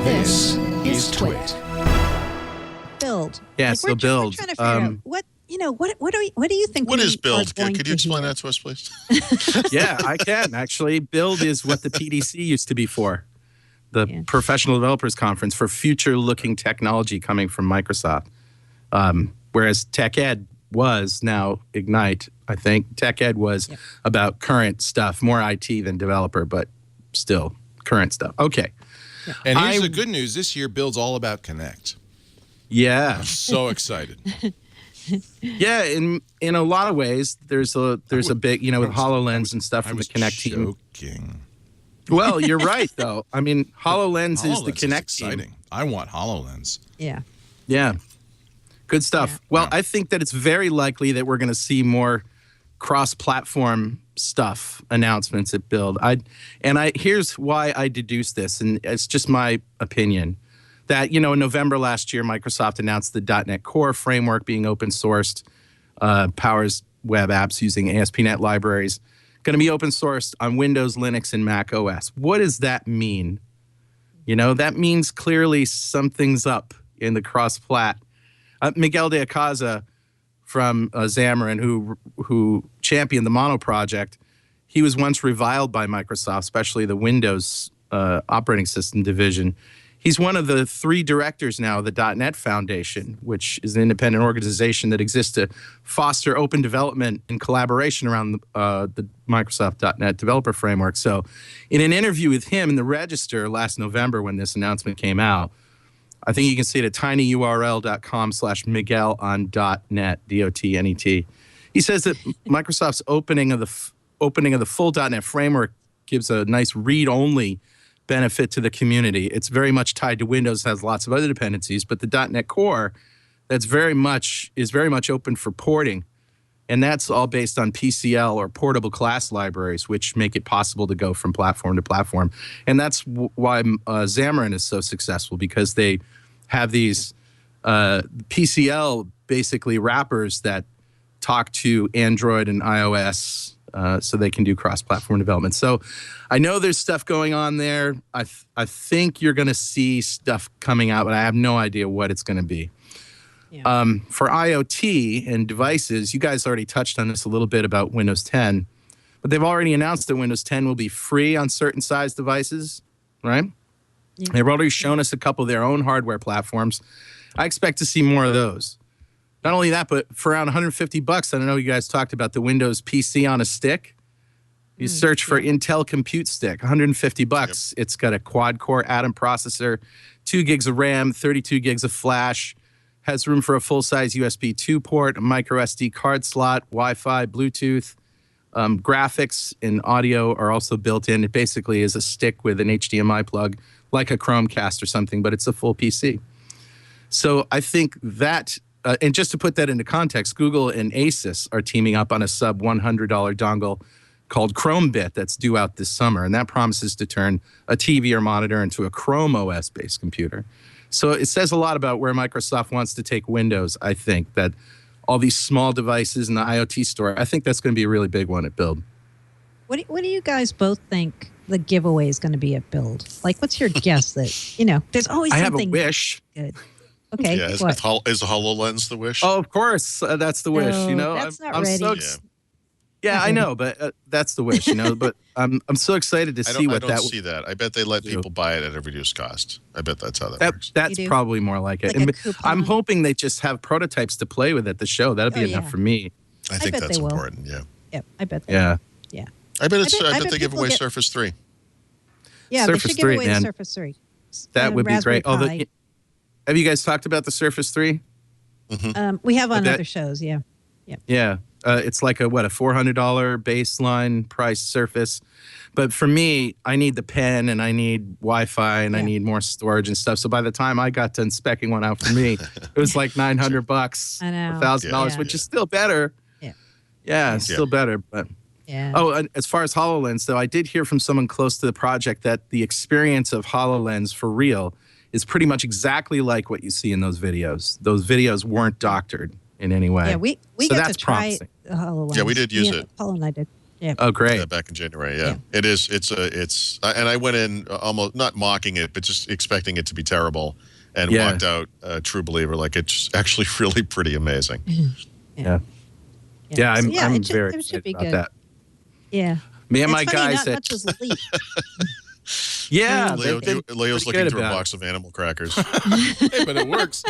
This is TWiT. Build. Yeah, Like, so we're build. trying to figure out what do you think? What we is build? are going Could you to explain hear? that to us, please? Yeah, I can actually. Build is what the PDC used to be for, the Yeah. Professional Developers Conference for future-looking technology coming from Microsoft. Whereas TechEd was now Ignite, I think. TechEd was about current stuff, more IT than developer, but still current stuff. Okay. And here's the good news. This year, Build's all about Connect. Yeah. I'm so excited. Yeah, in a lot of ways, there's a big, with HoloLens and stuff from the Connect team. Joking. Well, you're right, though. I mean, HoloLens is the HoloLens Connect is team. exciting. I want HoloLens. Yeah. Yeah. Good stuff. Yeah. Well, I think that it's very likely that we're going to see more cross-platform stuff announcements at Build. Here's why I deduce this, and it's just my opinion. That, in November last year, Microsoft announced the .NET Core framework being open sourced, powers web apps using ASP.NET libraries, going to be open sourced on Windows, Linux, and Mac OS. What does that mean? That means clearly something's up in the cross-plat. Miguel de Icaza from Xamarin, who championed the Mono project, he was once reviled by Microsoft, especially the Windows operating system division. He's one of the 3 directors now of the .NET Foundation, which is an independent organization that exists to foster open development and collaboration around the Microsoft .NET developer framework. So in an interview with him in the Register last November when this announcement came out, I think you can see it at tinyurl.com/Miguel on .NET, D-O-T-N-E-T. He says that Microsoft's opening of the full .NET framework gives a nice read-only benefit to the community. It's very much tied to Windows, has lots of other dependencies, but the .NET Core is very much open for porting, and that's all based on PCL or portable class libraries, which make it possible to go from platform to platform. And that's why Xamarin is so successful, because they have these PCL basically wrappers that talk to Android and iOS. So they can do cross-platform development. So I know there's stuff going on there. I think you're going to see stuff coming out, but I have no idea what it's going to be. Yeah. For IoT and devices, you guys already touched on this a little bit about Windows 10, but they've already announced that Windows 10 will be free on certain size devices, right? Yeah. They've already shown us a couple of their own hardware platforms. I expect to see more of those. Not only that, but for around $150, I don't know, you guys talked about the Windows PC on a stick. You search for Intel Compute Stick, $150. Yep. It's got a quad-core Atom processor, 2 gigs of RAM, 32 gigs of flash, has room for a full-size USB 2 port, a micro SD card slot, Wi-Fi, Bluetooth. Graphics and audio are also built in. It basically is a stick with an HDMI plug, like a Chromecast or something, but it's a full PC. So I think that... and just to put that into context, Google and Asus are teaming up on a sub $100 dongle called ChromeBit that's due out this summer, and that promises to turn a TV or monitor into a Chrome OS-based computer. So it says a lot about where Microsoft wants to take Windows, I think, that all these small devices in the IoT store, I think that's going to be a really big one at Build. What do you guys both think the giveaway is going to be at Build? Like, what's your guess that, there's always something... I have a wish. Good. Okay. Yeah, is the HoloLens the wish? Oh, of course, that's the wish. That's not ready. Yeah, I know, but that's the wish. But I'm so excited to see what that. I don't see that. I bet they let people buy it at a reduced cost. I bet that's how that works. That's probably more like it. And I'm hoping they just have prototypes to play with at the show. That'd be enough for me. I think that's important. Yeah. Yep, I bet they will. Yeah. I bet they give away Surface 3. Yeah, Surface they should give away the Surface 3. That would be great. Have you guys talked about the Surface 3? Mm-hmm. We have on other shows, yeah. Yeah. It's like a $400 baseline price Surface. But for me, I need the pen and I need Wi-Fi and I need more storage and stuff. So by the time I got done speccing one out for me, it was like $900, I know. $1,000, which is still better. Yeah, it's still better. But Oh, and as far as HoloLens, though, I did hear from someone close to the project that the experience of HoloLens for real is pretty much exactly like what you see in those videos. Those videos weren't doctored in any way. Yeah, we got to try HoloLens. Yeah, we did use it. Paul and I did. Yeah. Oh, great. back in January. Yeah, it is. And I went in almost not mocking it, but just expecting it to be terrible, and walked out a true believer. Like it's actually really pretty amazing. Yeah. Yeah, I'm very it should excited be about good. that. Yeah. Me and It's my funny, guys not at much was leaked. yeah, Leo's they've been looking pretty through a about box of animal crackers. Hey, but it works.